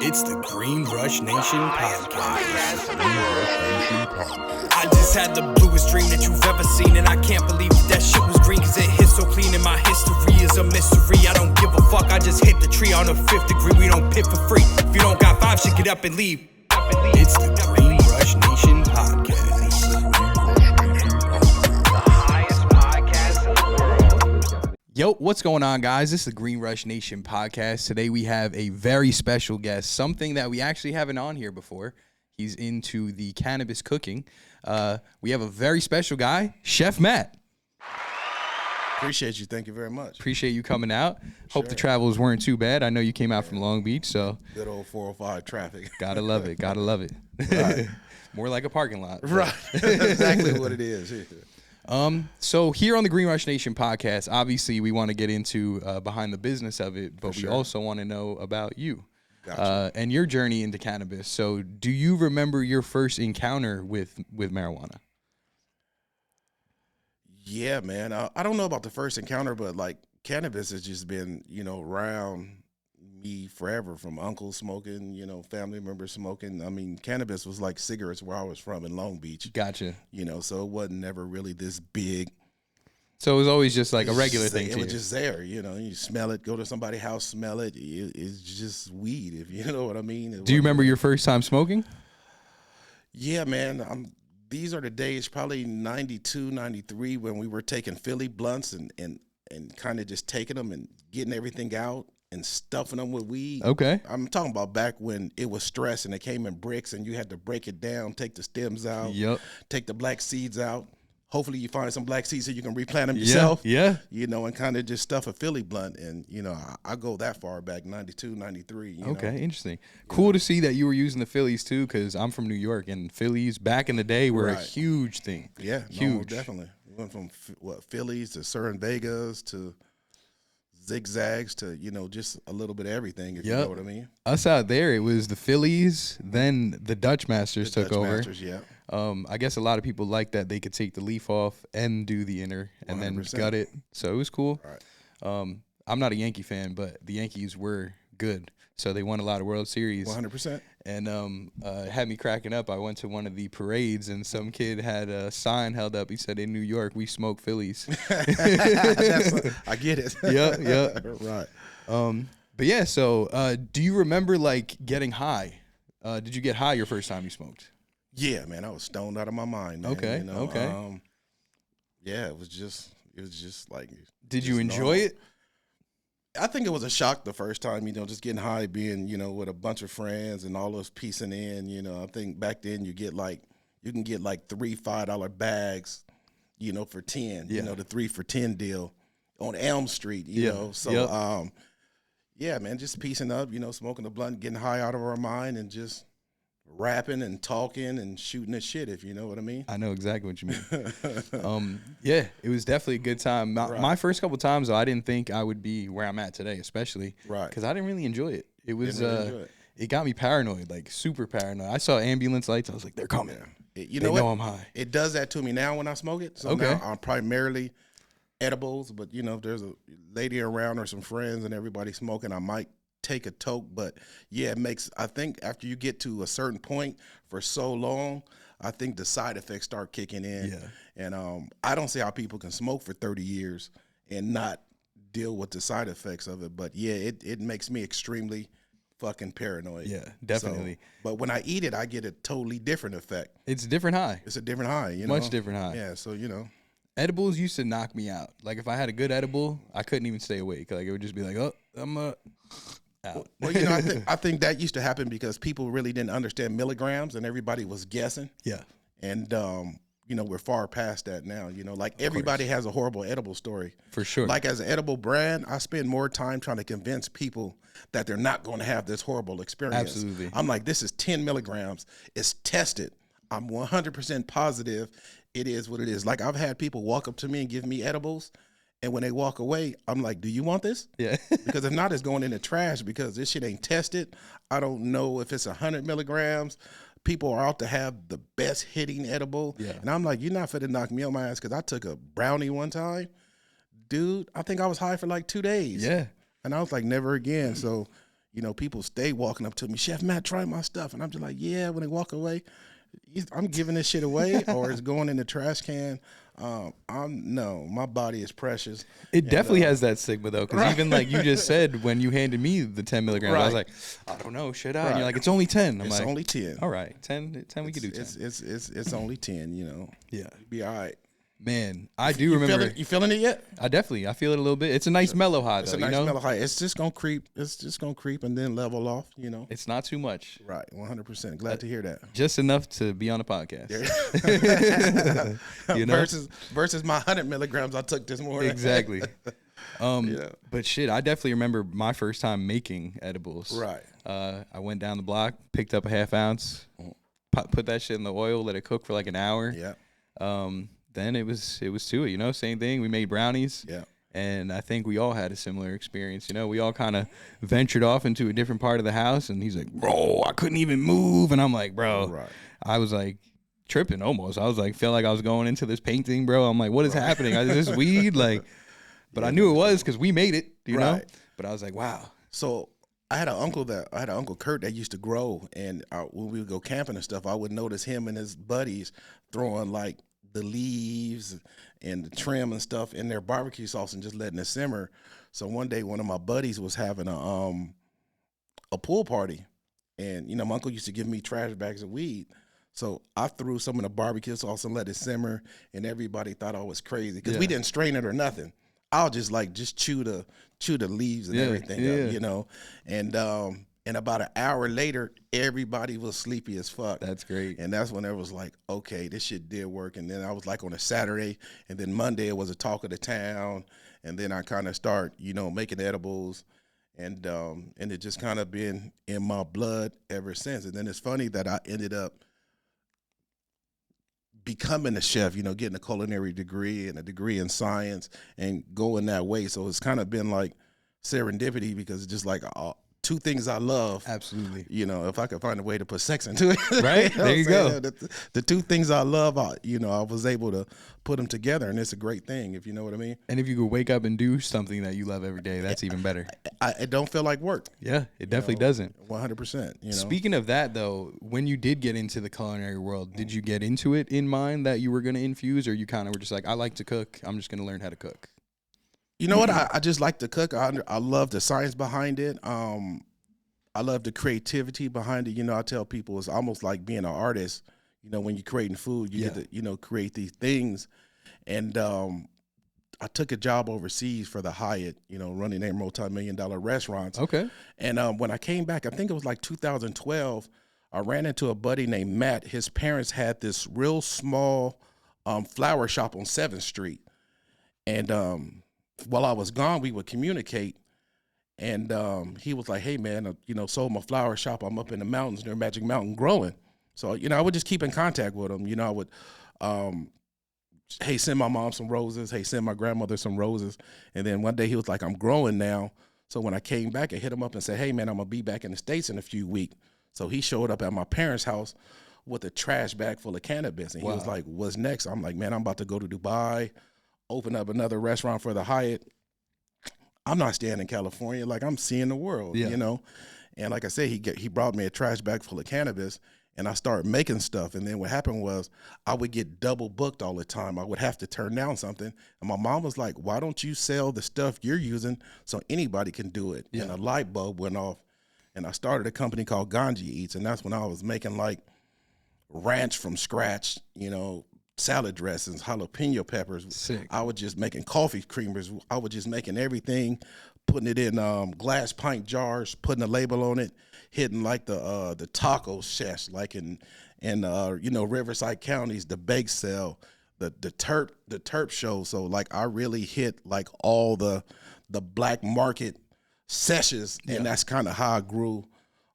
It's the Green Rush Nation podcast. I just had the bluest dream that you've ever seen, and I can't believe that shit was green, cause it hit so clean, and my history is a mystery. I don't give a fuck, I just hit the tree on the 5th degree. We don't pit for free. If you don't got 5, shit, get up and leave. It's the Green Rush Nation podcast. Yo, what's going on, guys? This is the Green Rush Nation podcast. Today we have a very special guest, something that we actually haven't on here before. He's into the cannabis cooking. We have a very special guy, Chef Matt. Appreciate you. Thank you very much. Appreciate you coming out. Hope the travels weren't too bad. I know you came out from Long Beach, so. Good old 405 traffic. Gotta love it. Gotta love it. Right. More like a parking lot. Right. Exactly what it is. So here on the Green Rush Nation podcast, obviously we want to get into behind the business of it, but we also want to know about you and your journey into cannabis. So do you remember your first encounter with marijuana? Yeah, man. I don't know about the first encounter, but like cannabis has just been, around me forever, from uncles smoking, family members smoking. I mean, cannabis was like cigarettes where I was from in Long Beach. Gotcha. So it wasn't never really this big. So it was always just like a regular thing. It was just there, you smell it, go to somebody's house, smell it. It's just weed, if you know what I mean. Do you remember your first time smoking? Yeah, man. These are the days, probably 92, 93, when we were taking Philly blunts and kind of just taking them and getting everything out and stuffing them with weed. Okay. I'm talking about back when it was stress and it came in bricks and you had to break it down, take the stems out, take the black seeds out. Hopefully you find some black seeds so you can replant them yourself. Yeah. And kind of just stuff a Philly blunt. And, I go that far back, 92, 93. Okay, interesting. Cool to see that you were using the Phillies too, because I'm from New York, and Phillies back in the day were a huge thing. Yeah, huge. No, definitely. We went from Phillies to Sur Vegas to zigzags to, just a little bit of everything, if you know what I mean. Us out there, it was the Phillies, then the Dutch Masters took over. Yeah. I guess a lot of people like that they could take the leaf off and do the inner and 100%. Then gut it. So it was cool. Right. I'm not a Yankee fan, but the Yankees were good. So they won a lot of World Series. 100%. And it had me cracking up. I went to one of the parades, and some kid had a sign held up. He said, "In New York, we smoke Phillies." I get it. Yeah. Right. But yeah, so do you remember, like, getting high? Did you get high your first time you smoked? Yeah, man. I was stoned out of my mind, man. Okay, okay. Yeah, it was just like. Did you enjoy it? I think it was a shock the first time, just getting high, being, with a bunch of friends and all those piecing in, I think back then you can get like 3 $5 bags, for 10, the 3 for 10 deal on Elm Street, So, yeah, man, just piecing up, smoking a blunt, getting high out of our mind and just rapping and talking and shooting the shit, if you know what I mean. I know exactly what you mean. Yeah, it was definitely a good time. My first couple times, though, I didn't think I would be where I'm at today, especially because I didn't really enjoy it. It was it got me paranoid, like super paranoid. I saw ambulance lights. I was like, they're coming. Yeah. They know I'm high. It does that to me now when I smoke it. So now I'm primarily edibles, but if there's a lady around or some friends and everybody smoking, I might take a toke. But yeah, I think after you get to a certain point for so long, I think the side effects start kicking in. Yeah. And I don't see how people can smoke for 30 years and not deal with the side effects of it. But yeah, it makes me extremely fucking paranoid. Yeah, definitely. But when I eat it, I get a totally different effect. It's a different high. It's a different high, Much different high. Yeah, so edibles used to knock me out. Like if I had a good edible, I couldn't even stay awake. Like it would just be like, oh, I'm out. Well, I think that used to happen because people really didn't understand milligrams and everybody was guessing. Yeah. And we're far past that now. Like everybody has a horrible edible story. For sure. Like as an edible brand, I spend more time trying to convince people that they're not going to have this horrible experience. Absolutely. I'm like, this is 10 milligrams. It's tested. I'm 100% positive it is what it is. Like I've had people walk up to me and give me edibles, and when they walk away, I'm like, do you want this? Yeah. Because if not, it's going in the trash because this shit ain't tested. I don't know if it's 100 milligrams. People are out to have the best hitting edible. Yeah. And I'm like, you're not finna knock me on my ass because I took a brownie one time. Dude, I think I was high for like 2 days. Yeah. And I was like, never again. So, you know, people stay walking up to me, Chef Matt, try my stuff. And I'm just like, yeah, when they walk away, I'm giving this shit away or it's going in the trash can. No, my body is precious. It definitely has that stigma though, because even like you just said, when you handed me the 10 milligrams, I was like, I don't know, should I? And you're like, it's only 10. I'm it's like, only 10. All right, 10 we could do 10. It's only 10, you know. Yeah. Be all right. Man, I do remember. You feeling it yet? I feel it a little bit. It's a nice mellow high, though. It's a nice mellow high. It's just gonna creep. It's just gonna creep and then level off. You know, it's not too much. Right, 100%. Glad to hear that. Just enough to be on a podcast. You know, versus my 100 milligrams I took this morning. Exactly. Yeah. But shit, I definitely remember my first time making edibles. Right. I went down the block, picked up a half ounce, put that shit in the oil, let it cook for like an hour. Yeah. Then it was to it, you know, same thing. We made brownies. Yeah. And I think we all had a similar experience. You know, we all kind of ventured off into a different part of the house. And he's like, bro, I couldn't even move. And I'm like, bro, Right. I was like tripping almost. I was like, felt like I was going into this painting, bro. I'm like, what is happening? Is this weed? Like, but I knew it was because we made it, you know? But I was like, wow. So I had an uncle Kurt that used to grow. And when we would go camping and stuff, I would notice him and his buddies throwing like the leaves and the trim and stuff in their barbecue sauce and just letting it simmer. So one day, one of my buddies was having a pool party, and you know, my uncle used to give me trash bags of weed. So I threw some of the barbecue sauce and let it simmer, and everybody thought I was crazy because we didn't strain it or nothing. I'll just chew the leaves and everything, up, you know, and about an hour later, everybody was sleepy as fuck. That's great. And that's when it was like, okay, this shit did work. And then I was like on a Saturday, and then Monday it was a talk of the town. And then I kind of start, you know, making edibles. And it just kind of been in my blood ever since. And then it's funny that I ended up becoming a chef, you know, getting a culinary degree and a degree in science and going that way. So it's kind of been like serendipity because it's just like two things I love. Absolutely. You know, if I could find a way to put sex into it. Right? You know there you go. The two things I love, I was able to put them together, and it's a great thing, if you know what I mean. And if you could wake up and do something that you love every day, that's even better. It don't feel like work. Yeah, it definitely doesn't. 100%. You know? Speaking of that, though, when you did get into the culinary world, did you get into it in mind that you were going to infuse, or you kind of were just like, I like to cook, I'm just going to learn how to cook? You know what? I just like to cook. I love the science behind it. I love the creativity behind it. You know, I tell people it's almost like being an artist. You know, when you're creating food, you get to, you know, create these things. And I took a job overseas for the Hyatt, you know, running their multi-million-dollar restaurants. Okay. And when I came back, I think it was like 2012, I ran into a buddy named Matt. His parents had this real small flower shop on 7th Street. And while I was gone, we would communicate. And he was like, hey, man, you know, sold my flower shop. I'm up in the mountains near Magic Mountain growing. So, you know, I would just keep in contact with him. You know, I would, hey, send my mom some roses. Hey, send my grandmother some roses. And then one day he was like, I'm growing now. So when I came back, I hit him up and said, hey, man, I'm going to be back in the States in a few weeks. So he showed up at my parents' house with a trash bag full of cannabis. And he was like, what's next? I'm like, man, I'm about to go to Dubai, open up another restaurant for the Hyatt. I'm not staying in California. Like, I'm seeing the world, you know? And like I said, he brought me a trash bag full of cannabis, and I started making stuff. And then what happened was I would get double booked all the time. I would have to turn down something. And my mom was like, why don't you sell the stuff you're using so anybody can do it? And a light bulb went off. And I started a company called Ganji Eats. And that's when I was making like ranch from scratch, you know, salad dressings, jalapeno peppers. Sick. I was just making coffee creamers. I was just making everything, putting it in glass pint jars, putting a label on it, hitting like the taco chefs, like in you know, Riverside counties, the bake sale, the terp show. So like I really hit like all the black market sessions, and that's kind of how I grew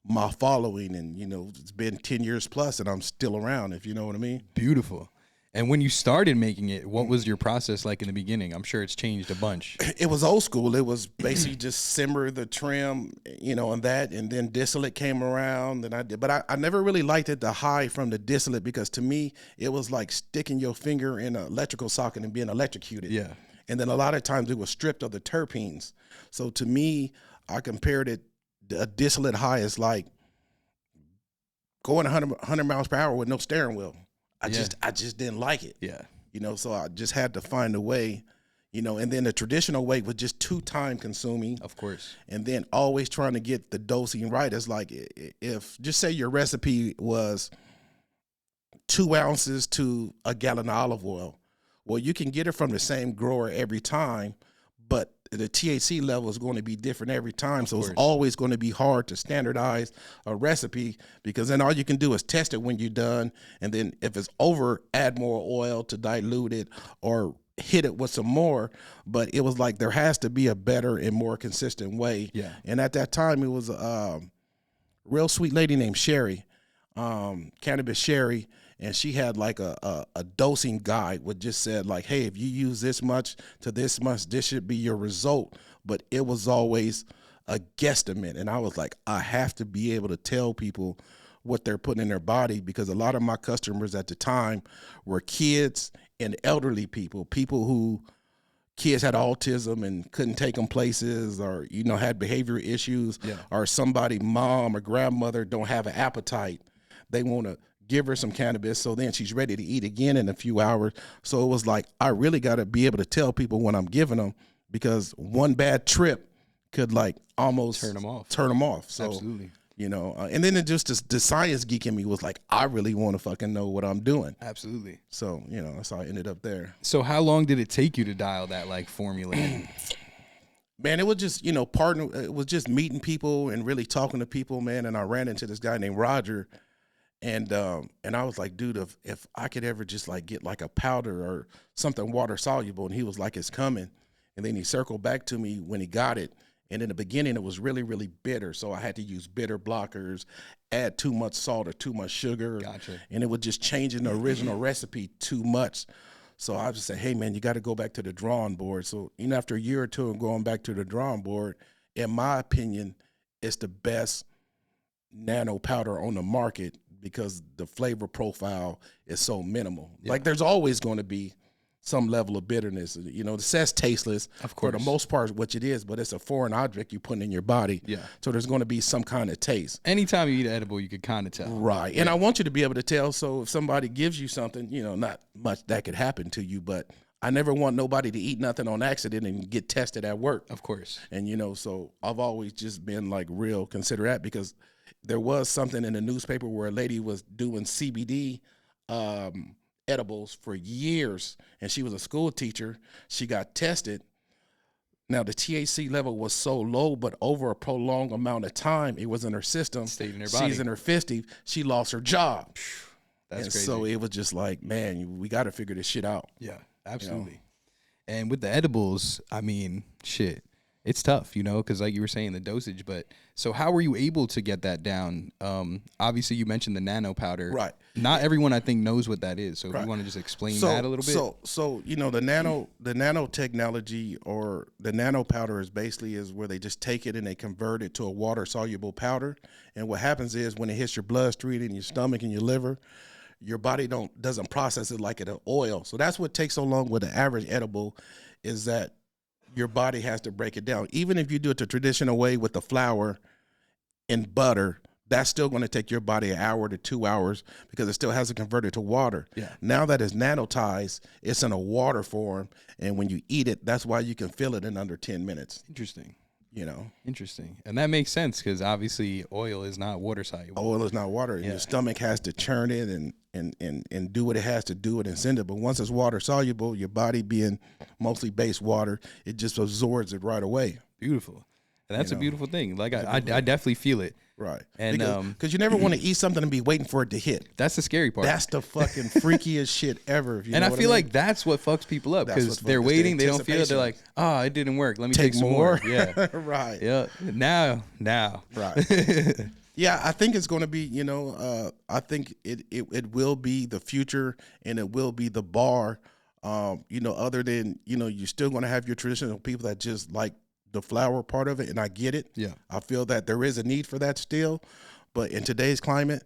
my following. And you know, it's been 10 years plus, and I'm still around, if you know what I mean. Beautiful. And when you started making it, what was your process like in the beginning? I'm sure it's changed a bunch. It was old school. It was basically just simmer the trim, you know, and then distillate came around, and I did. But I never really liked it, the high from the distillate, because to me, it was like sticking your finger in an electrical socket and being electrocuted. Yeah. And then a lot of times it was stripped of the terpenes. So to me, I compared it a distillate high is like going 100 miles per hour with no steering wheel. I just didn't like it. Yeah. You know, so I just had to find a way, you know, and then the traditional way was just too time consuming. Of course. And then always trying to get the dosing right. It's like, if just say your recipe was 2 ounces to a gallon of olive oil. Well, you can get it from the same grower every time, but the THC level is going to be different every time. So it's always going to be hard to standardize a recipe, because then all you can do is test it when you're done. And then if it's over, add more oil to dilute it or hit it with some more. But it was like, there has to be a better and more consistent way. Yeah. And at that time, it was a real sweet lady named Sherry, Cannabis Sherry. And she had like a dosing guide, which just said like, hey, if you use this much to this much, this should be your result. But it was always a guesstimate. And I was like, I have to be able to tell people what they're putting in their body, because a lot of my customers at the time were kids and elderly people who kids had autism and couldn't take them places, or, you know, had behavioral issues, or somebody, mom or grandmother, don't have an appetite. They want to give her some cannabis, so then she's ready to eat again in a few hours. So it was like, I really got to be able to tell people when I'm giving them, because one bad trip could like almost turn them off. So, absolutely. You know, and then it just the science geek in me was like, I really want to fucking know what I'm doing. Absolutely. So, you know, that's how I ended up there. So how long did it take you to dial that like formula in? Man, it was just, you know, it was just meeting people and really talking to people, man. And I ran into this guy named Roger. And I was like, dude, if I could ever just like get like a powder or something water soluble, and he was like, it's coming. And then he circled back to me when he got it. And in the beginning, it was really, really bitter. So I had to use bitter blockers, add too much salt or too much sugar. Gotcha. And it was just changing the original recipe too much. So I just said, hey, man, you got to go back to the drawing board. So, you know, after a year or two of going back to the drawing board, in my opinion, it's the best nano powder on the market, because the flavor profile is so minimal. Yeah. Like, there's always going to be some level of bitterness. You know, it says tasteless, of course, for the most part, which it is, but it's a foreign object you put in your body. Yeah. So there's going to be some kind of taste. Anytime you eat an edible, you could kind of tell. Right. And I want you to be able to tell. So if somebody gives you something, you know, not much that could happen to you, but I never want nobody to eat nothing on accident and get tested at work. Of course. And, you know, so I've always just been like real considerate, because there was something in the newspaper where a lady was doing CBD edibles for years, and she was a school teacher. She got tested. Now, the THC level was so low, but over a prolonged amount of time, it was in her system. Stayed in her body. She's in her 50s. She lost her job. That's crazy. So it was just like, man, we got to figure this shit out. Yeah, absolutely. You know? And with the edibles, I mean, shit. It's tough, you know, because like you were saying, the dosage. But so how were you able to get that down? Obviously, you mentioned the nano powder. Right. Not everyone, I think, knows what that is. So if you want to just explain that a little bit. So you know, the nano technology, or the nano powder, is where they just take it and they convert it to a water soluble powder. And what happens is, when it hits your bloodstream and your stomach and your liver, your body doesn't process it like an oil. So that's what takes so long with the average edible, is that your body has to break it down. Even if you do it the traditional way with the flour and butter, that's still going to take your body an hour to 2 hours, because it still has to convert it to water. Yeah. Now that it's nanotized, it's in a water form, and when you eat it, that's why you can feel it in under 10 minutes. Interesting. You know, interesting. And that makes sense, because obviously oil is not water soluble. Oil is not water. Yeah. Your stomach has to churn it and do what it has to do it and send it. But once it's water soluble, your body being mostly base water, it just absorbs it right away. Beautiful. And that's a beautiful thing. Like I definitely feel it. Right. And because you never want to eat something and be waiting for it to hit. That's the scary part. That's the fucking freakiest shit ever. If you and know I feel like that's what fucks people up, because they're waiting, they don't feel it. They're like, oh, it didn't work. Let me take some more. Yeah. Right. Yeah. Now. Right. Yeah, I think it's going to be, you know, I think it will be the future, and it will be the bar. You know, other than, you know, you're still going to have your traditional people that just like the flower part of it, and I get it. Yeah, I feel that there is a need for that still, but in today's climate,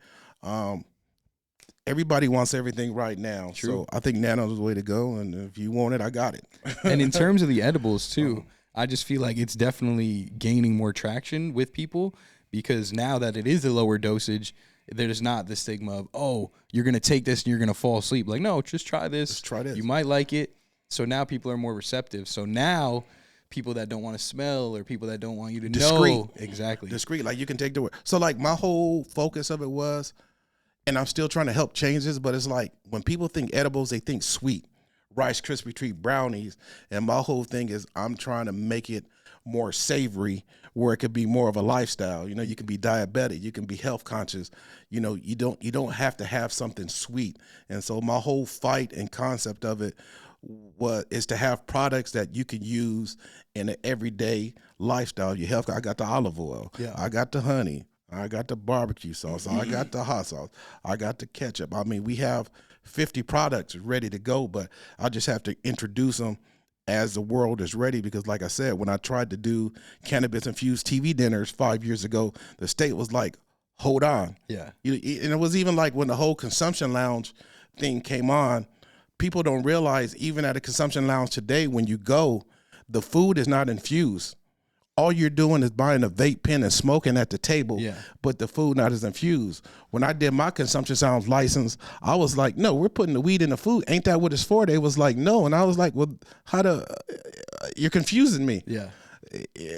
everybody wants everything right now. True. So I think nano is the way to go, and if you want it, I got it. And in terms of the edibles too, I just feel like it's definitely gaining more traction with people, because now that it is a lower dosage, there's not the stigma of, oh, you're going to take this and you're going to fall asleep. Like, no, just try this. Just try this. You might like it. So now people are more receptive. So now people that don't want to smell or people that don't want you to know. Exactly. Discreet. Like, you can take the word. So, like, my whole focus of it was, and I'm still trying to help change this, but it's like when people think edibles, they think sweet. Rice Krispie treat brownies. And my whole thing is I'm trying to make it more savory, where it could be more of a lifestyle. You know, you can be diabetic, you can be health conscious. You know, you don't have to have something sweet. And so my whole fight and concept of it is to have products that you can use in an everyday lifestyle. Your health. I got the olive oil. Yeah. I got the honey. I got the barbecue sauce. I got the hot sauce. I got the ketchup. I mean, we have 50 products ready to go, but I just have to introduce them as the world is ready, because like I said, when I tried to do cannabis infused TV dinners 5 years ago, the state was like, hold on. Yeah. And it was even like when the whole consumption lounge thing came on, people don't realize even at a consumption lounge today, when you go, the food is not infused. All you're doing is buying a vape pen and smoking at the table, but the food not as infused. When I did my consumption sounds license, I was like, no, we're putting the weed in the food. Ain't that what it's for? They was like, no. And I was like, well, you're confusing me. Yeah.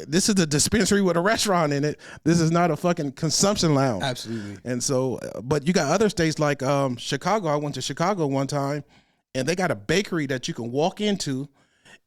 This is a dispensary with a restaurant in it. This is not a fucking consumption lounge. Absolutely. And so, but you got other states like Chicago. I went to Chicago one time, and they got a bakery that you can walk into,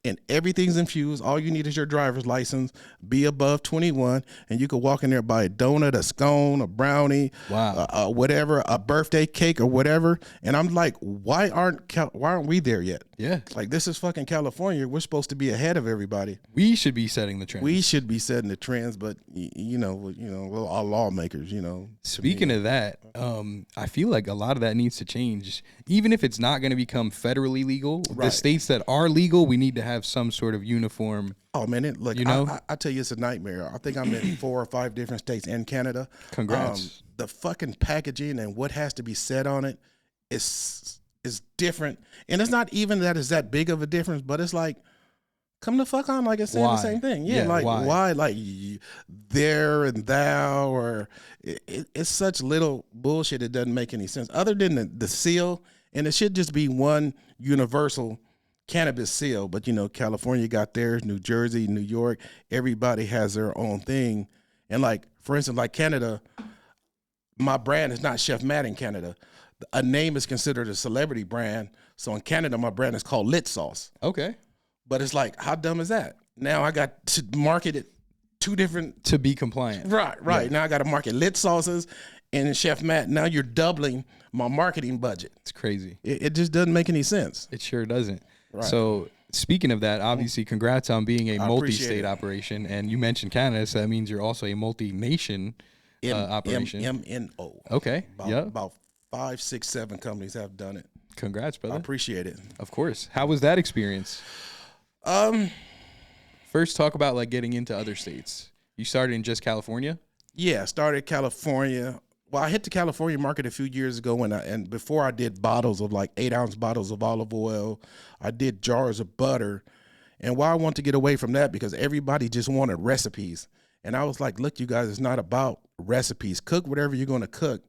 and everything's infused. All you need is your driver's license, be above 21, and you can walk in there, buy a donut, a scone, a brownie, whatever, a birthday cake or whatever. And I'm like, why aren't we there yet? Yeah. Like, this is fucking California. We're supposed to be ahead of everybody. We should be setting the trends. We should be setting the trends, but you know, our lawmakers, Speaking of that, I feel like a lot of that needs to change. Even if it's not going to become federally legal, the states that are legal, we need to have some sort of uniform. Oh man, I tell you, it's a nightmare. I think I'm in 4 or 5 different states and Canada. Congrats. The fucking packaging and what has to be said on it is different, and it's not even that it's that big of a difference, but it's like, come the fuck on, like it's saying the same thing. Yeah, like why? Like there and thou, or it's such little bullshit. It doesn't make any sense other than the seal, and it should just be one universal cannabis seal. But California got theirs, New Jersey, New York, everybody has their own thing. And like, for instance, like Canada, my brand is not Chef Matt in Canada. A name is considered a celebrity brand. So in Canada, my brand is called Lit Sauce. Okay. But it's like, how dumb is that? Now I got to market it 2 different. To be compliant. Right. Yeah. Now I got to market Lit Sauces and Chef Matt. Now you're doubling my marketing budget. It's crazy. It just doesn't make any sense. It sure doesn't. Right. So speaking of that, obviously, congrats on being a multi-state operation. And you mentioned Canada, so that means you're also a multi-nation operation. MNO. Okay. About 5, 6, 7 companies have done it. Congrats, brother. I appreciate it. Of course. How was that experience? First, talk about like getting into other states. You started in just California? Yeah, I started California. Well, I hit the California market a few years ago, and before I did bottles of like 8-ounce bottles of olive oil, I did jars of butter. And why I want to get away from that, because everybody just wanted recipes. And I was like, look, you guys, it's not about recipes. Cook whatever you're going to cook.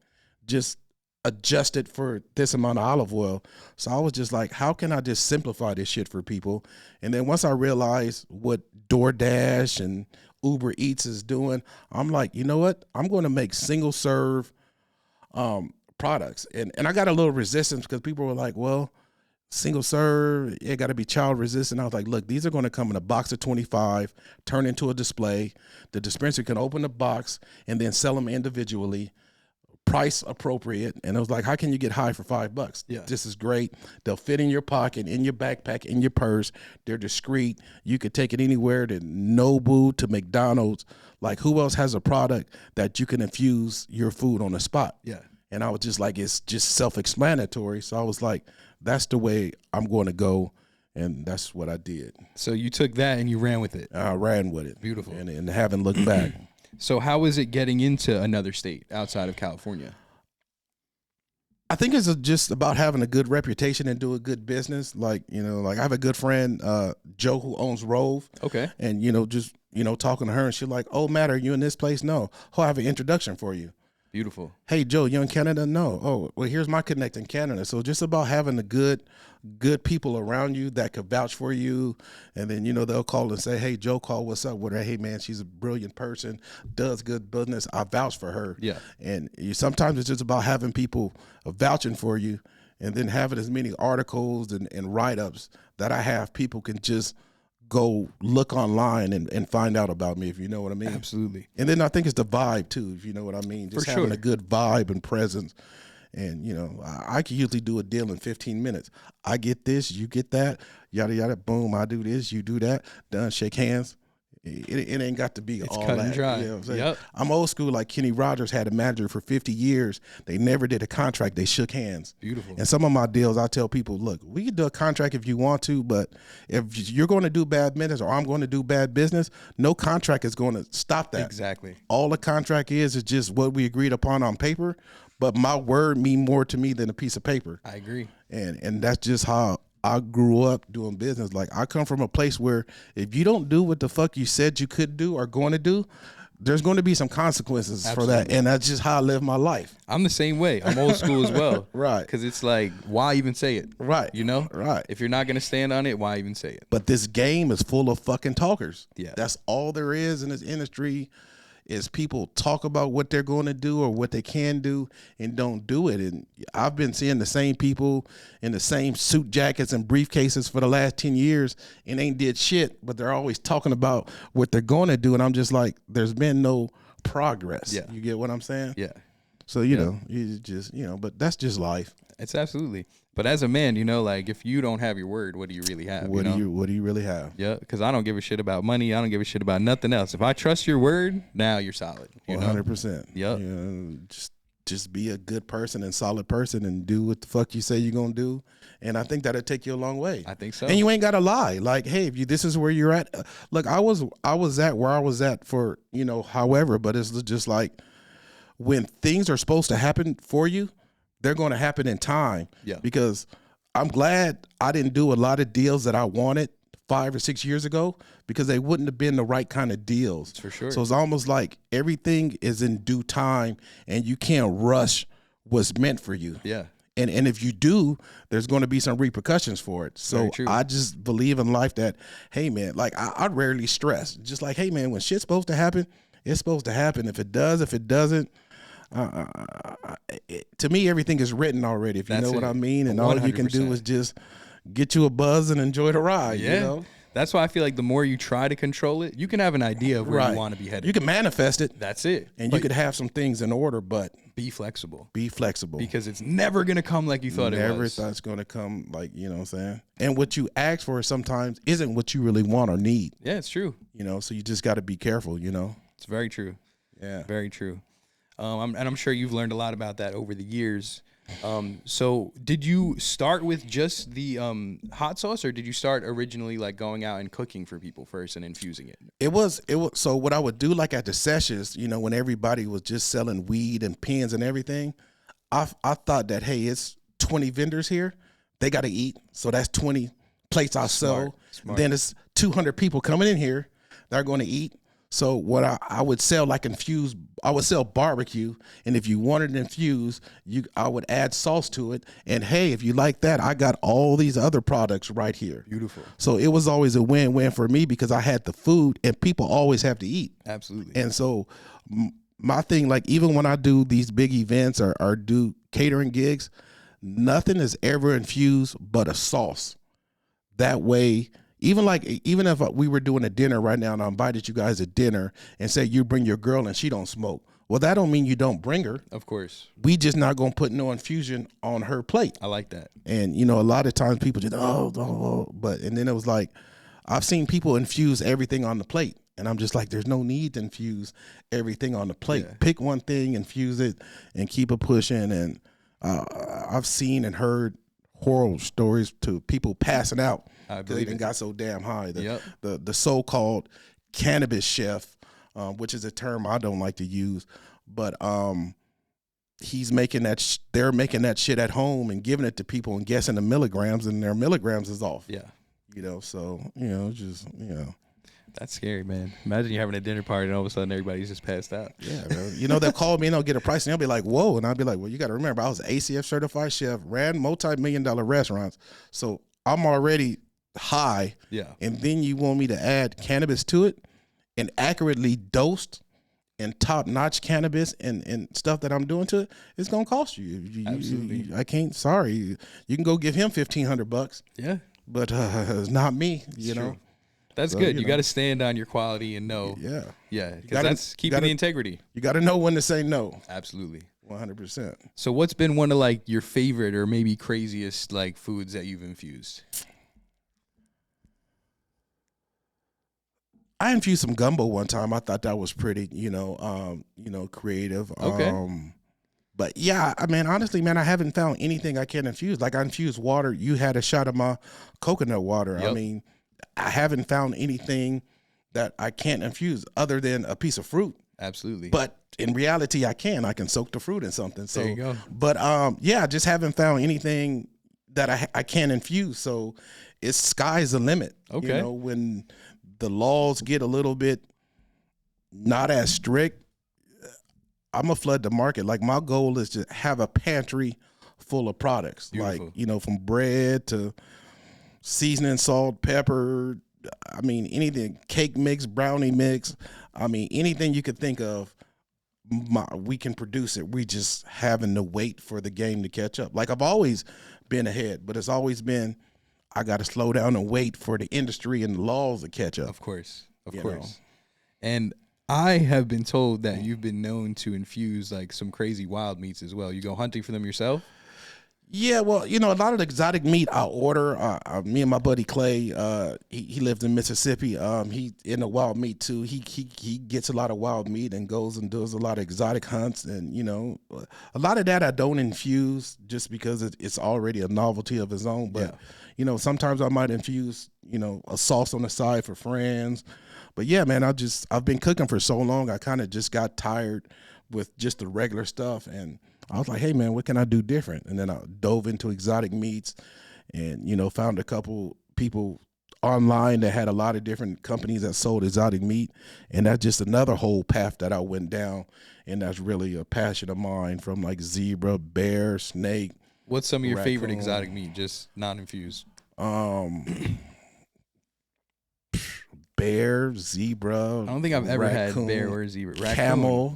Just adjust it for this amount of olive oil. So I was just like, how can I just simplify this shit for people? And then once I realized what DoorDash and Uber Eats is doing, I'm like, you know what? I'm going to make single serve products. And I got a little resistance because people were like, well, single serve, it got to be child resistant. I was like, look, these are going to come in a box of 25, turn into a display. The dispenser can open the box and then sell them individually, price appropriate. And it was like, how can you get high for $5? Yeah. This is great. They'll fit in your pocket, in your backpack, in your purse. They're discreet. You could take it anywhere, to Nobu, to McDonald's. Like, who else has a product that you can infuse your food on the spot? Yeah. And I was just like, it's just self-explanatory. So I was like, that's the way I'm going to go. And that's what I did. So you took that and you ran with it. I ran with it. Beautiful. And haven't looked back. So how was it getting into another state outside of California? I think it's just about having a good reputation and do a good business. Like, like I have a good friend, Joe, who owns Rove. Okay. And, just, talking to her and she's like, oh, Matt, are you in this place? No. Oh, I have an introduction for you. Beautiful. Hey, Joe, you in Canada? No. Oh, well, here's my connect in Canada. So just about having the good people around you that could vouch for you. And then, they'll call and say, hey, Joe, call, what's up with her? Hey, man, she's a brilliant person, does good business. I vouch for her. Yeah. And sometimes it's just about having people vouching for you and then having as many articles and write-ups that I have. People can just go look online and find out about me, if you know what I mean. Absolutely. And then I think it's the vibe too, if you know what I mean. Just having a good vibe and presence. And, I can usually do a deal in 15 minutes. I get this, you get that, yada, yada, boom, I do this, you do that, done, shake hands. It ain't got to be all cut that. and dry. You know what I'm saying? Yep. I'm old school, like Kenny Rogers had a manager for 50 years. They never did a contract. They shook hands. Beautiful. And some of my deals, I tell people, look, we can do a contract if you want to, but if you're going to do bad business or I'm going to do bad business, no contract is going to stop that. Exactly. All the contract is just what we agreed upon on paper, but my word mean more to me than a piece of paper. I agree. And that's just how I grew up doing business. Like, I come from a place where if you don't do what the fuck you said you could do or going to do, there's going to be some consequences for that. And that's just how I live my life. I'm the same way. I'm old school as well. Right. Because it's like, why even say it? Right. Right. If you're not going to stand on it, why even say it? But this game is full of fucking talkers. Yeah. That's all there is in this industry. Is people talk about what they're going to do or what they can do and don't do it. And I've been seeing the same people in the same suit jackets and briefcases for the last 10 years and ain't did shit, but they're always talking about what they're going to do. And I'm just like, there's been no progress. Yeah. You get what I'm saying? Yeah. So, you just, but that's just life. It's absolutely. But as a man, like, if you don't have your word, what do you really have? What do you really have? Yeah, because I don't give a shit about money. I don't give a shit about nothing else. If I trust your word, now you're solid. 100%. Yep. Just be a good person and solid person and do what the fuck you say you're going to do. And I think that'll take you a long way. I think so. And you ain't got to lie. Like, hey, if this is where you're at. Look, I was at where I was at for, however, but it's just like when things are supposed to happen for you, they're going to happen in time. Yeah. Because I'm glad I didn't do a lot of deals that I wanted 5 or 6 years ago because they wouldn't have been the right kind of deals. For sure. So it's almost like everything is in due time and you can't rush what's meant for you. Yeah. And if you do, there's going to be some repercussions for it. So I just believe in life that, hey, man, like I rarely stress. Just like, hey, man, when shit's supposed to happen, it's supposed to happen. If it does, if it doesn't, to me, everything is written already, if you know what I mean. And 100%. All you can do is just get you a buzz and enjoy the ride. Yeah. That's why I feel like the more you try to control it, you can have an idea of where you want to be headed. You can manifest it. That's it. And you could have some things in order, but be flexible. Be flexible. Because it's never going to come like you thought it was. Never thought it's going to come like, you know what I'm saying? And what you ask for sometimes isn't what you really want or need. Yeah, it's true. So you just got to be careful, It's very true. Yeah. Very true. And I'm sure you've learned a lot about that over the years. So did you start with just the hot sauce, or did you start originally like going out and cooking for people first and infusing it? It was so what I would do, like at the sessions, when everybody was just selling weed and pens and everything, I thought that, hey, it's 20 vendors here, they got to eat, so that's 20 plates I sell. Then it's 200 people coming in here, they're going to eat. So what I would sell, like infused, I would sell barbecue, and if you wanted it infused, I would add sauce to it. And hey, if you like that, I got all these other products right here. Beautiful. So it was always a win-win for me because I had the food, and people always have to eat. Absolutely. And so my thing, like even when I do these big events or do catering gigs, nothing is ever infused but a sauce. That way. Even if we were doing a dinner right now and I invited you guys to dinner and say you bring your girl and she don't smoke, well, that don't mean you don't bring her. Of course. We just not going to put no infusion on her plate. I like that. And, a lot of times people just, and then it was like, I've seen people infuse everything on the plate. And I'm just like, there's no need to infuse everything on the plate. Yeah. Pick one thing, infuse it, and keep it pushing. And I've seen and heard horror stories to people passing out. Because they got so damn high. The so-called cannabis chef, which is a term I don't like to use, but he's making that they're making that shit at home and giving it to people and guessing the milligrams, and their milligrams is off. Yeah. So, just. That's scary, man. Imagine you having a dinner party and all of a sudden everybody's just passed out. Yeah, bro. They'll call me and they'll get a price and they'll be like, whoa. And I'll be like, well, you got to remember, I was an ACF certified chef, ran multi-million-dollar restaurants. So I'm already high. Yeah. And then you want me to add cannabis to it and accurately dosed and top-notch cannabis and stuff that I'm doing to it, it's going to cost you. Absolutely. I can't, sorry. You can go give him $1,500. Yeah. But it's not me, you know. That's good. You got to stand on your quality and know. Yeah. Yeah. Because that's keeping the integrity. You got to know when to say no. Absolutely. 100%. So what's been one of like your favorite or maybe craziest like foods that you've infused? I infused some gumbo one time. I thought that was pretty, creative. Okay. But yeah, I mean, honestly, man, I haven't found anything I can't infuse. Like I infused water. You had a shot of my coconut water. Yep. I mean, I haven't found anything that I can't infuse other than a piece of fruit. Absolutely. But in reality, I can soak the fruit in something. So, there you go. But I just haven't found anything that I can't infuse. So it's sky's the limit. Okay. When the laws get a little bit not as strict, I'm gonna flood the market. Like my goal is to have a pantry full of products. Beautiful. Like, from bread to seasoning, salt, pepper. I mean, anything, cake mix, brownie mix. I mean, anything you could think of, we can produce it. We just having to wait for the game to catch up. Like I've always been ahead, but it's always been, I got to slow down and wait for the industry and the laws to catch up. Of course. You know. And I have been told that you've been known to infuse like some crazy wild meats as well. You go hunting for them yourself? Yeah, well, a lot of the exotic meat I order. Me and my buddy Clay, he lives in Mississippi. He into wild meat too. He gets a lot of wild meat and goes and does a lot of exotic hunts. And a lot of that I don't infuse just because it's already a novelty of its own. But sometimes I might infuse a sauce on the side for friends. But yeah, man, I've been cooking for so long. I kind of just got tired with just the regular stuff, and I was like, hey man, what can I do different? And then I dove into exotic meats and, found a couple people online that had a lot of different companies that sold exotic meat. And that's just another whole path that I went down. And that's really a passion of mine, from like zebra, bear, snake. What's some of your favorite raccoon. exotic meat, just non-infused? Bear, zebra. I don't think I've ever raccoon, had bear or zebra. Raccoon. Camel.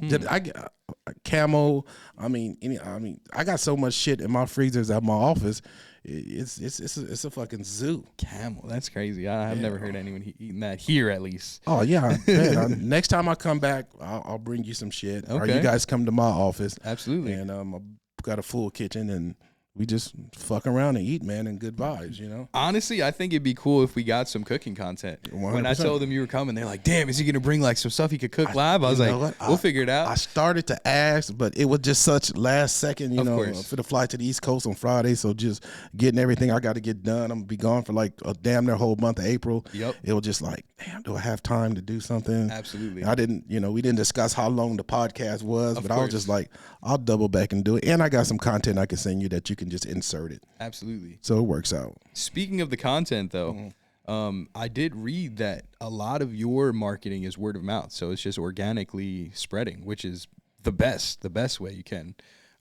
Camel. I mean, I got so much shit in my freezers at my office. It's a fucking zoo. Camel. That's crazy. I've never heard anyone eating that here, at least. Oh yeah. Man, next time I come back, I'll bring you some shit. Or Okay. you guys come to my office. Absolutely. And I've got a full kitchen, and we just fuck around and eat, man, and good vibes, Honestly, I think it'd be cool if we got some cooking content. 100%. When I told them you were coming, they're like, damn, is he going to bring like some stuff he could cook live? I was like, we'll figure it out. I started to ask, but it was just such last second, Of course. for the flight to the East Coast on Friday. So just getting everything I got to get done. I'm going to be gone for like a damn near whole month of April. Yep. It was just like, damn, do I have time to do something? Absolutely. I didn't, we didn't discuss how long the podcast was, but I course. was just like, I'll double back and do it. And I got some content I can send you that you can just insert it. Absolutely. So it works out. Speaking of the content, though, I did read that a lot of your marketing is word of mouth. So it's just organically spreading, which is the best way you can.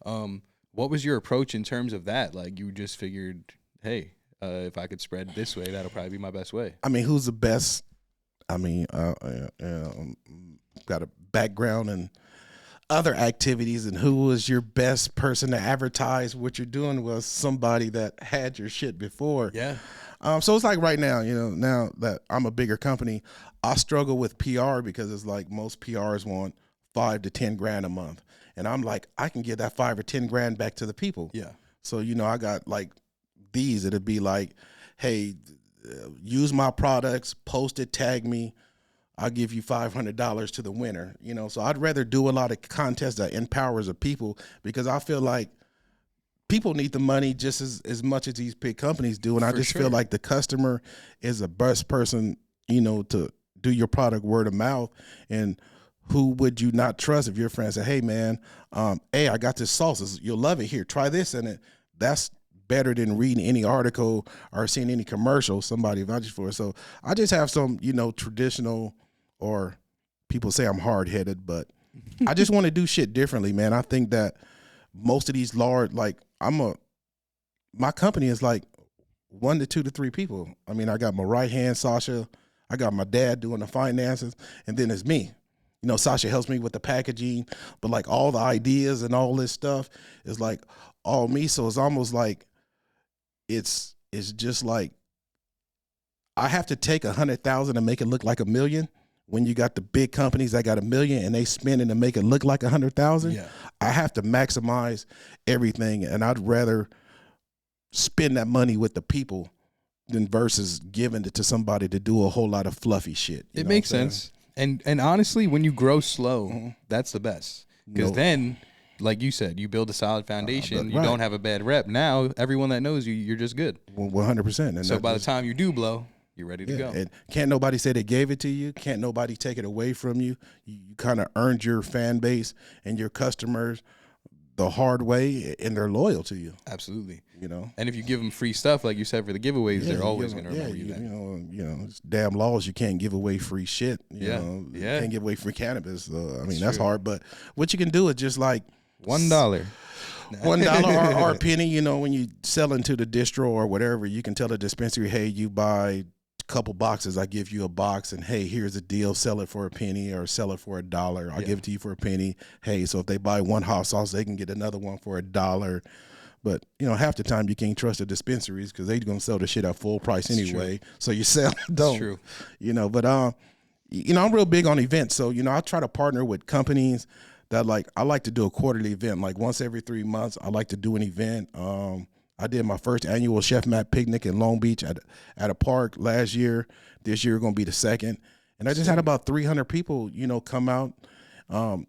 What was your approach in terms of that? Like you just figured, hey, if I could spread this way, that'll probably be my best way. I mean, who's the best? I mean, got a background in other activities, and who was your best person to advertise what you're doing was somebody that had your shit before. Yeah. So it's like right now, now that I'm a bigger company, I struggle with PR because it's like most PRs want $5 to $10 grand a month. And I'm like, I can get that 5 or 10 grand back to the people. Yeah. So, I got like these, it'd be like, hey, use my products, post it, tag me. I'll give you $500 to the winner. So I'd rather do a lot of contests that empowers the people, because I feel like people need the money just as much as these big companies do. And I just feel like the customer is the best person, to do your product word of mouth. And who would you not trust if your friend said, hey man, hey, I got this sauce, you'll love it, here, try this in it. That's better than reading any article or seeing any commercial somebody vouches for. So I just have some, traditional, or people say I'm hard-headed, but I just want to do shit differently, man. I think that most of these large, like my company is like 1 to 2 to 3 people. I mean, I got my right hand, Sasha. I got my dad doing the finances, and then it's me. Sasha helps me with the packaging, but like all the ideas and all this stuff is like all me. So it's almost like it's just like I have to take 100,000 and make it look like $1 million. When you got the big companies that got $1 million and they spend it to make it look like 100,000, I have to maximize everything, and I'd rather spend that money with the people than versus giving it to somebody to do a whole lot of fluffy shit. It makes sense. And honestly, when you grow slow, that's the best. Because then, like you said, you build a solid foundation. You don't have a bad rep. Now, everyone that knows you, you're just good. 100%. And so by the time you do blow, you're ready to go. And can't nobody say they gave it to you. Can't nobody take it away from you. You kind of earned your fan base and your customers the hard way, and they're loyal to you. Absolutely. And if you give them free stuff, like you said, for the giveaways, they're always going to remember you. It's damn laws. You can't give away free shit. You can't give away free cannabis. That's hard. But what you can do is just like $1. $1 or a penny. When you sell into the distro or whatever, you can tell the dispensary, hey, you buy couple boxes, I give you a box, and hey, here's a deal, sell it for a penny or sell it for $1. I'll give it to you for a penny. Hey, so if they buy one hot sauce, they can get another one for $1. But half the time you can't trust the dispensaries because they're gonna sell the shit at full price anyway. So you sell don't. True. But I'm real big on events. So I try to partner with companies that I like to do a quarterly event, like once every 3 months. I like to do an event. I did my first annual Chef Matt picnic in Long Beach at a park last year. This year going to be the second, and I just had about 300 people, come out.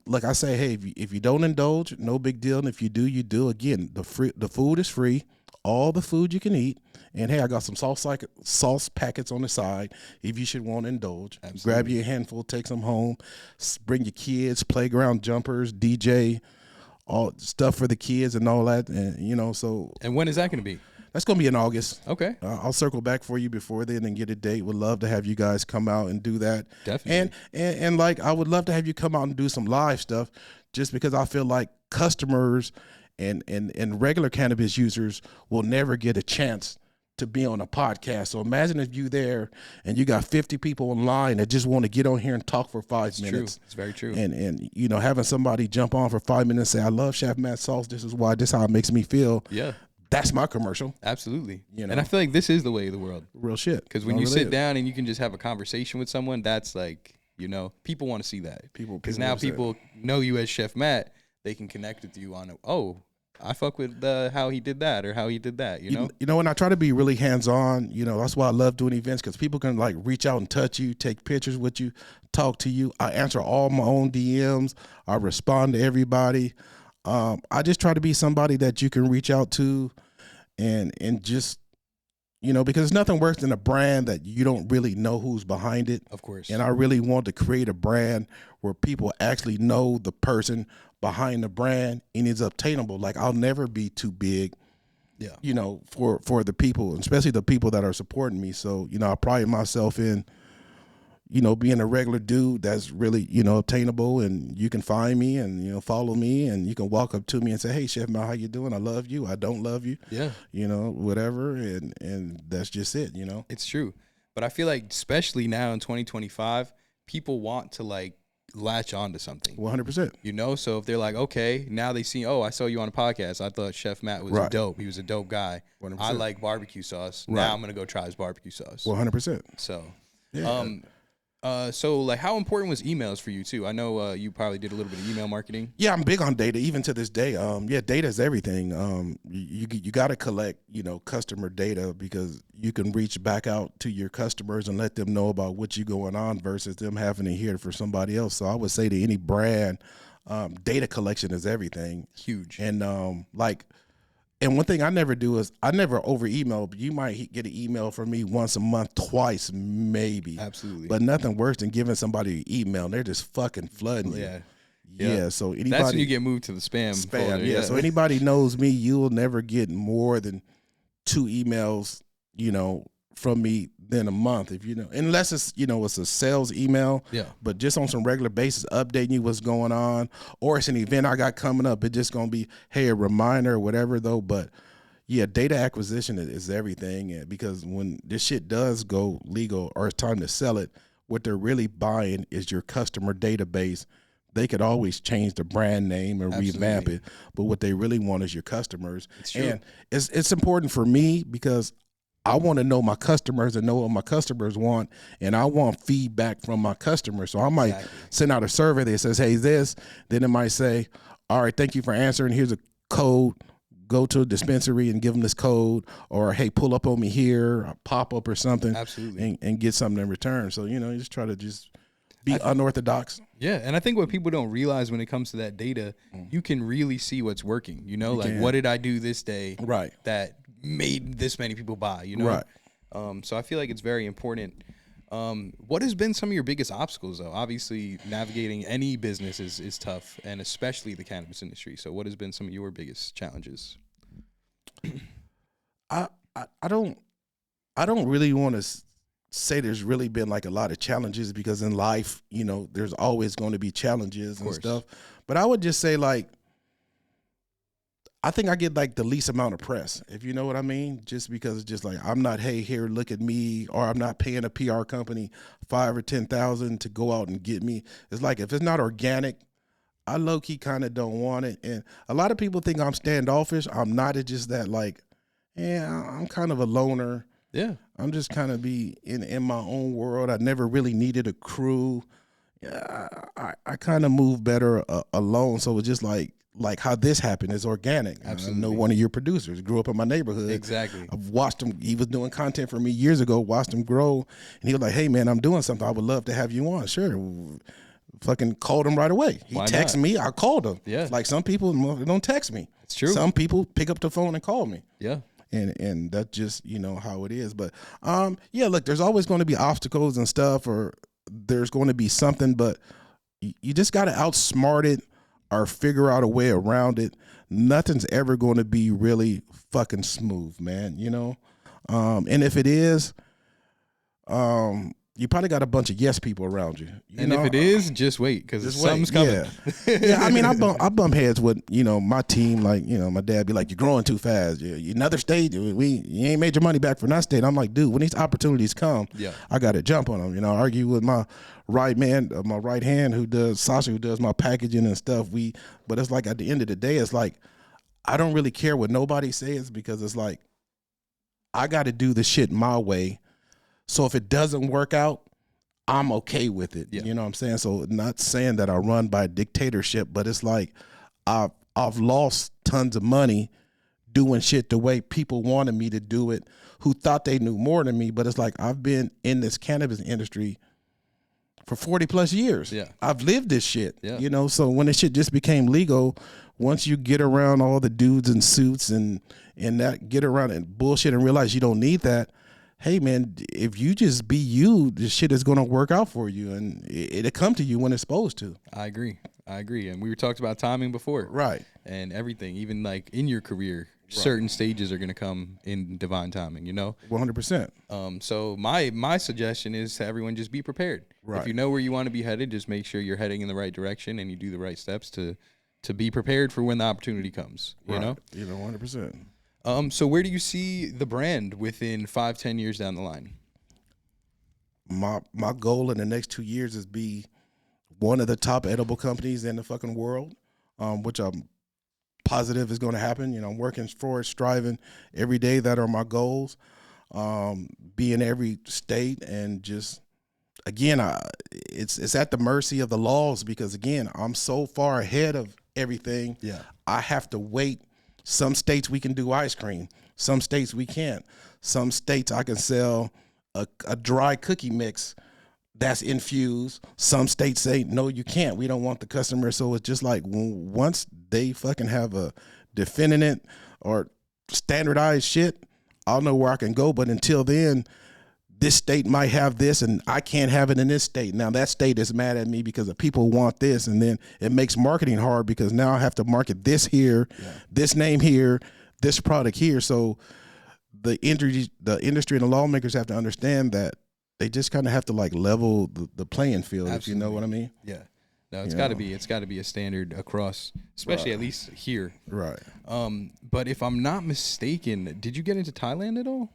Like I say, hey, if you don't indulge, no big deal, and if you do, you do. Again, the food is free, all the food you can eat, and hey, I got some sauce packets on the side if you should want to indulge. Absolutely. Grab you a handful, take some home, bring your kids, playground jumpers, DJ. All stuff for the kids and all that, and so. And when is that going to be? That's going to be in August. Okay. I'll circle back for you before then and get a date. Would love to have you guys come out and do that. Definitely. And I would love to have you come out and do some live stuff, just because I feel like customers and regular cannabis users will never get a chance to be on a podcast. So imagine if you there and you got 50 people online that just want to get on here and talk for 5 minutes. True. It's very true. And having somebody jump on for 5 minutes and say, I love Chef Matt sauce. This is why, this is how it makes me feel. Yeah. That's my commercial. Absolutely. And I feel like this is the way of the world. Real shit. Because when you sit down and you can just have a conversation with someone, that's like, people want to see that. Because now people know you as Chef Matt. They can connect with you on, I fuck with how he did that or how he did that, And I try to be really hands-on, that's why I love doing events, because people can reach out and touch you, take pictures with you, talk to you. I answer all my own DMs. I respond to everybody. I just try to be somebody that you can reach out to and just, because there's nothing worse than a brand that you don't really know who's behind it. Of course. And I really want to create a brand where people actually know the person behind the brand and it's obtainable. Like, I'll never be too big, for the people, especially the people that are supporting me. So, I pride myself in, being a regular dude that's really, obtainable, and you can find me and, follow me, and you can walk up to me and say, hey, Chef Mal, how you doing? I love you. I don't love you. Yeah. Whatever. And that's just it, It's true. But I feel like, especially now in 2025, people want to latch on to something. 100%. So if they're like, okay, now they see, I saw you on a podcast. I thought Chef Matt was dope. He was a dope guy. 100%. I like barbecue sauce. Right. Now I'm going to go try his barbecue sauce. 100%. So, yeah. So how important was emails for you too? I know you probably did a little bit of email marketing. Yeah, I'm big on data, even to this day. Data is everything. You got to collect, customer data, because you can reach back out to your customers and let them know about what you going on versus them having to hear it for somebody else. So I would say to any brand, data collection is everything. Huge. And And one thing I never do is I never over email. You might get an email from me once a month, twice, maybe. Absolutely. But nothing worse than giving somebody an email and they're just fucking flooding you. Yeah. Yeah. So anybody, that's when you get moved to the spam folder. Yeah. So anybody knows me, you will never get more than 2 emails, from me than a month, if unless it's it's a sales email. Yeah. But just on some regular basis, updating you what's going on, or it's an event I got coming up, it's just gonna be, hey, a reminder or whatever though. But yeah, data acquisition is everything, and because when this shit does go legal or it's time to sell it, what they're really buying is your customer database. They could always change the brand name and revamp it, but what they really want is your customers. It's true. And it's important for me because I want to know my customers and know what my customers want, and I want feedback from my customers. So I might send out a survey that says, hey, this. Then it might say, all right, thank you for answering. Here's a code. Go to a dispensary and give them this code, or hey, pull up on me here, a pop up or something. Absolutely. And get something in return. So, you just try to just be unorthodox. Yeah, and I think what people don't realize when it comes to that data, you can really see what's working. What did I do this day that made this many people buy, Right. So I feel like it's very important. What has been some of your biggest obstacles, though? Obviously, navigating any business is tough, and especially the cannabis industry. So what has been some of your biggest challenges? I don't really want to say there's really been like a lot of challenges, because in life, there's always going to be challenges and stuff. But I would just say, like, I think I get like the least amount of press, if you know what I mean, just because it's just like, I'm not, hey, here, look at me, or I'm not paying a PR company $5,000 or $10,000 to go out and get me. It's like, if it's not organic, I low key kind of don't want it. And a lot of people think I'm standoffish. I'm not. It's just that, like, I'm kind of a loner. Yeah. I'm just kind of be in my own world. I never really needed a crew. I kind of move better alone. So it's just like how this happened is organic. Absolutely. I know one of your producers grew up in my neighborhood. Exactly. I've watched him. He was doing content for me years ago, watched him grow. And he was like, hey, man, I'm doing something. I would love to have you on. Sure. Fucking called him right away. He texted me. I called him. Yeah. Like, some people don't text me. It's true. Some people pick up the phone and call me. Yeah. And that's just, how it is. But, look, there's always going to be obstacles and stuff, or there's going to be something, but you just got to outsmart it or figure out a way around it. Nothing's ever going to be really fucking smooth, man, and if it is, you probably got a bunch of yes people around you. If it is, just wait, because something's coming. Yeah. I mean, I bump heads with, my team. Like, my dad be like, you're growing too fast. You another state, you ain't made your money back from that state. I'm like, dude, when these opportunities come, I got to jump on them. Argue with my right hand who does Sasha, who does my packaging and stuff. But it's like, at the end of the day, it's like, I don't really care what nobody says, because it's like, I got to do the shit my way. So if it doesn't work out, I'm okay with it. Yeah. You know what I'm saying? So, not saying that I run by dictatorship, but it's like, I've lost tons of money doing shit the way people wanted me to do it, who thought they knew more than me. But it's like, I've been in this cannabis industry for 40 plus years. Yeah. I've lived this shit. Yeah. So when this shit just became legal, once you get around all the dudes in suits and that get around and bullshit and realize you don't need that, hey, man, if you just be you, this shit is going to work out for you, and it'll come to you when it's supposed to. I agree. And we were talked about timing before. Right. And everything, even like in your career, certain stages are going to come in divine timing, 100%. So my suggestion is to everyone, just be prepared. Right. If you know where you want to be headed, just make sure you're heading in the right direction and you do the right steps to be prepared for when the opportunity comes, you know? 100%. So where do you see the brand within 5-10 years down the line? My goal in the next 2 years is be one of the top edible companies in the fucking world, which I'm positive is going to happen. I'm working for it, striving every day. That are my goals. Be in every state, and just, again, it's at the mercy of the laws, because, again, I'm so far ahead of everything. Yeah. I have to wait. Some states we can do ice cream. Some states we can't. Some states I can sell a dry cookie mix that's infused. Some states say, no, you can't. We don't want the customer. So it's just like, once they fucking have a definite or standardized shit, I'll know where I can go. But until then, this state might have this and I can't have it in this state. Now that state is mad at me because the people want this, and then it makes marketing hard because now I have to market this here, this name here, this product here. So the industry and the lawmakers have to understand that they just kind of have to like level the playing field. Absolutely. If you know what I mean. Yeah. No, it's got to be a standard across, especially at least here. Right. But if I'm not mistaken, did you get into Thailand at all?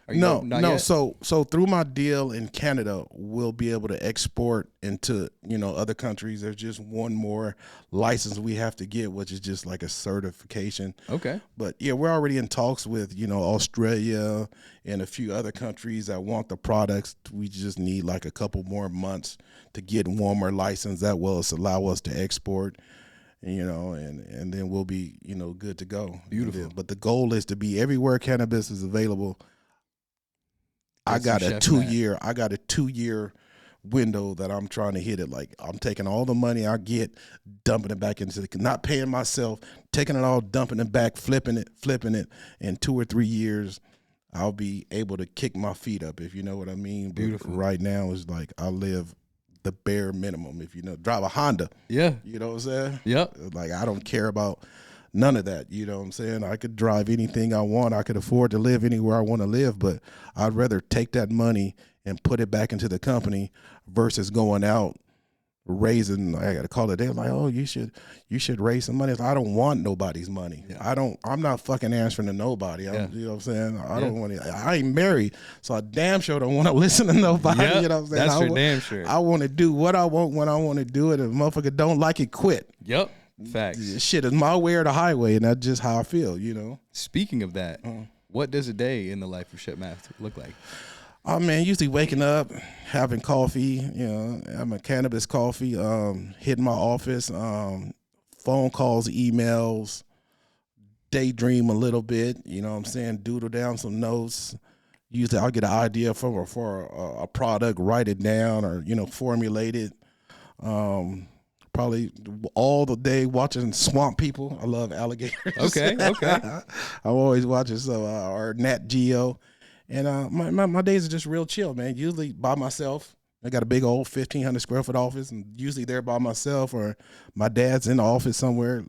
No. Yet? So through my deal in Canada, we'll be able to export into, other countries. There's just one more license we have to get, which is just like a certification. Okay. But yeah, we're already in talks with, Australia and a few other countries that want the products. We just need like a couple more months to get one more license that will allow us to export. And then we'll be, good to go. Beautiful. But the goal is to be everywhere cannabis is available. I got a 2-year window that I'm trying to hit it. Like I'm taking all the money I get, dumping it back into not paying myself, taking it all, dumping it back, flipping it. In 2 or 3 years, I'll be able to kick my feet up, if you know what I mean. Beautiful. But right now is like I live the bare minimum. If drive a Honda. Yeah. You know what I'm saying? Yep. Like I don't care about none of that, you know what I'm saying? I could drive anything I want. I could afford to live anywhere I want to live, but I'd rather take that money and put it back into the company versus going out raising. I got to call it. They're like, oh, you should raise some money. I don't want nobody's money. Yeah. I'm not fucking answering to nobody. You know what I'm saying? I don't want to. I ain't married, so I damn sure don't want to listen to nobody. Yep. You know what I'm saying? That's for damn sure. I want to do what I want when I want to do it. If a motherfucker don't like it, quit. Yep. Facts. Shit is my way or the highway, and that's just how I feel, Speaking of that, what does a day in the life of Chef Math look like? Oh man, usually waking up, having coffee, I'm a cannabis coffee, hitting my office, phone calls, emails, daydream a little bit, you know what I'm saying, doodle down some notes. Usually I'll get an idea for a product, write it down or, formulate it. Probably all the day watching Swamp People. I love alligators. Okay. I'm always watching or Nat Geo. And my days are just real chill, man. Usually by myself. I got a big old 1,500 square foot office, and usually there by myself, or my dad's in the office somewhere,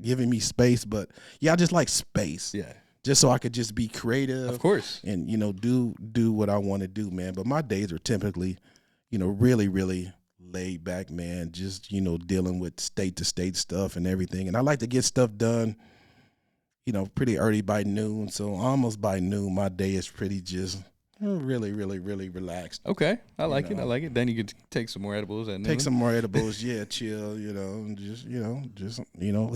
giving me space. But yeah, I just like space. Yeah. Just so I could just be creative. Of course. And, do what I want to do, man. But my days are typically, really, really laid back, man, just dealing with state to state stuff and everything. And I like to get stuff done pretty early by noon. So almost by noon my day is pretty just really, really, really relaxed. Okay. I like it. Then you could take some more edibles at noon. Take some more edibles, yeah, chill, and just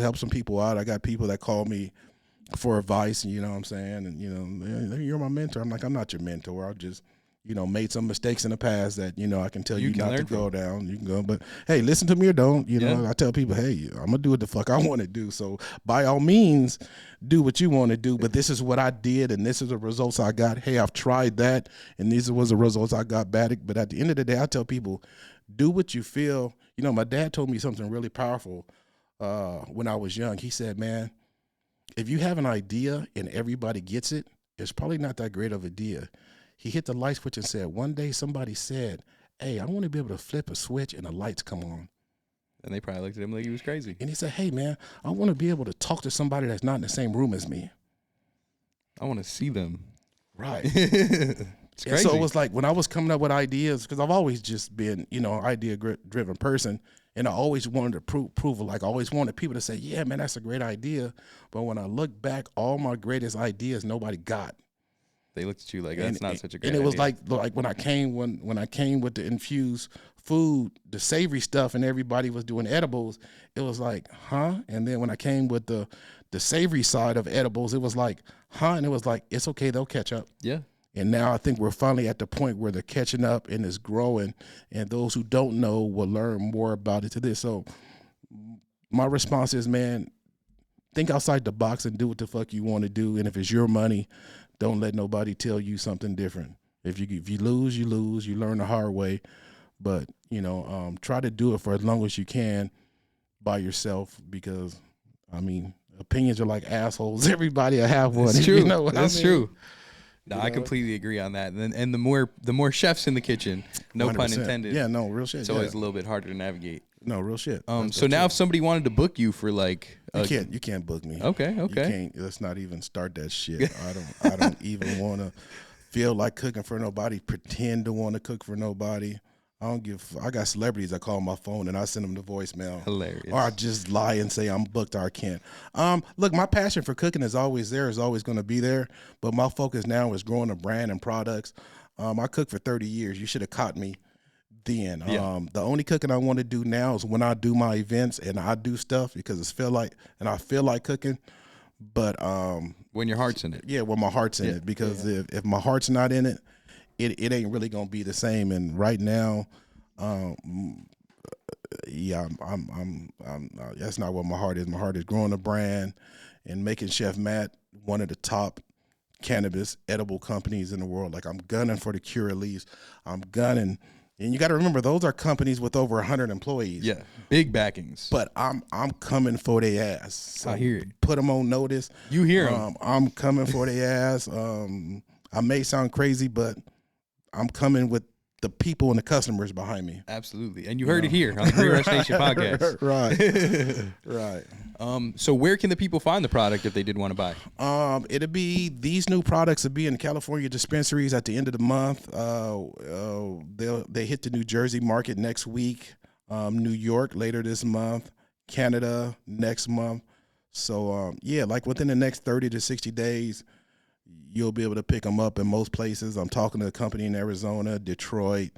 help some people out. I got people that call me for advice, and what I'm saying, and you're my mentor. I'm like, I'm not your mentor. I just made some mistakes in the past that, I can tell you not to go down. You can go, but hey, listen to me or don't. I tell people, hey, I'm gonna do what the fuck I want to do. So by all means, do what you want to do. But this is what I did, and this is the results I got. Hey, I've tried that, and these was the results I got back. But at the end of the day, I tell people, do what you feel. My dad told me something really powerful when I was young. He said, man, if you have an idea and everybody gets it, it's probably not that great of an idea. He hit the light switch and said, one day somebody said, hey, I want to be able to flip a switch and the lights come on. And they probably looked at him like he was crazy. And he said, hey, man, I want to be able to talk to somebody that's not in the same room as me. I want to see them. Right. It's crazy. So it was like when I was coming up with ideas, because I've always just been, idea-driven person, and I always wanted approval. Like I always wanted people to say, yeah, man, that's a great idea. But when I look back, all my greatest ideas nobody got. They looked at you like that's not such a great idea. And it was idea. like when I came with the infused food, the savory stuff, and everybody was doing edibles, it was like, huh? And then when I came with the savory side of edibles, it was like, huh? And it was like, it's okay, they'll catch up. Yeah. And now I think we're finally at the point where they're catching up and it's growing, and those who don't know will learn more about it to this. So my response is, man, think outside the box and do what the fuck you want to do. And if it's your money, don't let nobody tell you something different. If you lose, you lose. You learn the hard way. But, try to do it for as long as you can by yourself, because, a opinions are like assholes. Everybody will have one. That's true. You know what That's I mean? true. No, You I know? completely agree on that. And the more chefs in the kitchen, no pun 100%. intended. Yeah, no, real shit. It's always a little bit harder to navigate. No, real shit. So now if somebody wanted to book you for like, you can't book me. Okay. You can't. Let's not even start that shit. I don't even want to feel like cooking for nobody. Pretend to want to cook for nobody. I got celebrities that call my phone and I send them the voicemail. Hilarious. Or I just lie and say I'm booked or I can't. Look, my passion for cooking is always there, is always going to be there. But my focus now is growing a brand and products. I cooked for 30 years. You should have caught me then. Yeah. The only cooking I want to do now is when I do my events and I do stuff because I feel like cooking. But when your heart's in it. yeah, when my heart's in it, because if my heart's not in it, it ain't really gonna be the same. And right now, yeah, I'm that's not what my heart is. My heart is growing a brand and making Chef Matt one of the top cannabis edible companies in the world. Like, I'm gunning for the Curaleafs. I'm gunning. And you got to remember, those are companies with over 100 employees. Yeah, big backings. But I'm coming for their ass. So I hear it. Put them on notice. You hear them. I'm coming for their ass. I may sound crazy, but I'm coming with the people and the customers behind me. Absolutely. And you heard it here on the Green Rush Nation podcast. Right. So where can the people find the product if they did want to buy? It'll be, these new products will be in California dispensaries at the end of the month. They hit the New Jersey market next week, New York later this month, Canada next month. So yeah, like within the next 30 to 60 days, you'll be able to pick them up in most places. I'm talking to a company in Arizona, Detroit.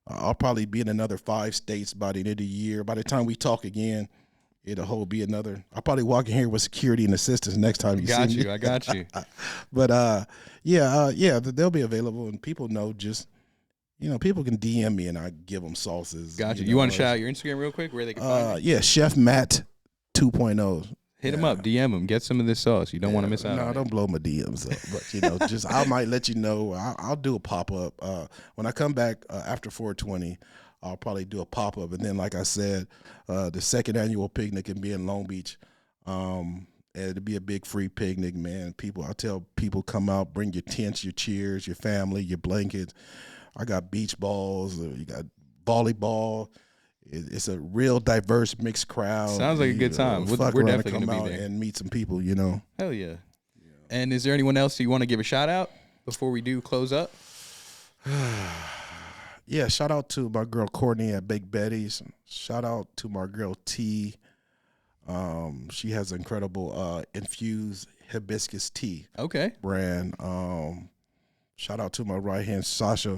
I'll probably be in another 5 states by the end of the year. By the time we talk again, it'll be another. I'll probably walk in here with security and assistance next time you see me. I got you. But yeah, they'll be available, and people know, just, people can DM me and I give them sauces. Got you. You want to shout out your Instagram real quick where they can find you? Yeah, Chef Matt 2.0. Hit him up, DM him, get some of this sauce. You don't want to miss out. No, on don't blow my DMs up. But just I might let you know. I'll do a pop up when I come back after 420. I'll probably do a pop up, and then, like I said, the second annual picnic can be in Long Beach. It'll be a big free picnic, man. I tell people, come out, bring your tents, your chairs, your family, your blankets. I got beach balls. You got volleyball. It's a real diverse, mixed crowd. Sounds like a good time. We're definitely going to be there and meet some people. Hell yeah. And is there anyone else you want to give a shout out before we do close up? Yeah, shout out to my girl Courtney at Baked Betty's. Shout out to my girl T. She has incredible infused hibiscus tea. Okay. Brand. Shout out to my right hand Sasha.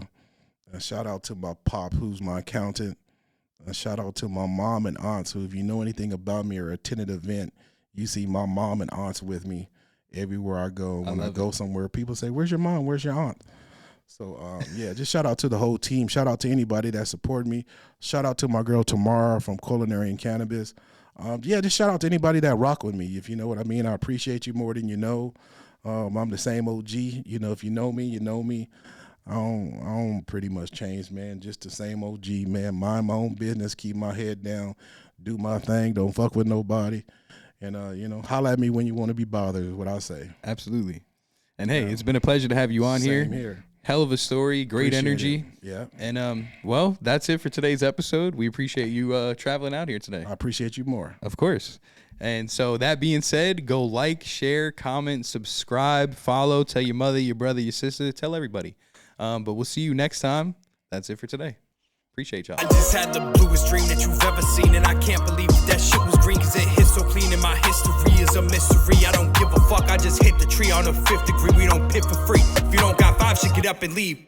And shout out to my pop, who's my accountant. And shout out to my mom and aunts, who, if you know anything about me or attend an event, you see my mom and aunts with me everywhere I go. When I go somewhere, people say, "Where's your mom? Where's your aunt?" So, yeah, just shout out to the whole team. Shout out to anybody that supported me. Shout out to my girl Tamara from Culinary and Cannabis. Yeah, just shout out to anybody that rock with me, if you know what I mean. I appreciate you more than you know. I'm the same OG. If you know me, you know me. I don't pretty much change, man. Just the same OG, man. Mind my own business, keep my head down, do my thing, don't fuck with nobody. And, holla at me when you want to be bothered is what I say. Absolutely. And, hey, it's been a pleasure to have you on Same here. here. Hell of a story, great Appreciate energy. it. Yeah. And, well, that's it for today's episode. We appreciate you traveling out here today. I appreciate you more. Of course. And so that being said, go like, share, comment, subscribe, follow, tell your mother, your brother, your sister, tell everybody. But we'll see you next time. That's it for today. Appreciate y'all. I just had the bluest dream that you've ever seen, and I can't believe that shit was green, cause it hit so clean, and my history is a mystery. I don't give a fuck, I just hit the tree on the 5th degree. We don't pit for free. If you don't got 5 shit, get up and leave.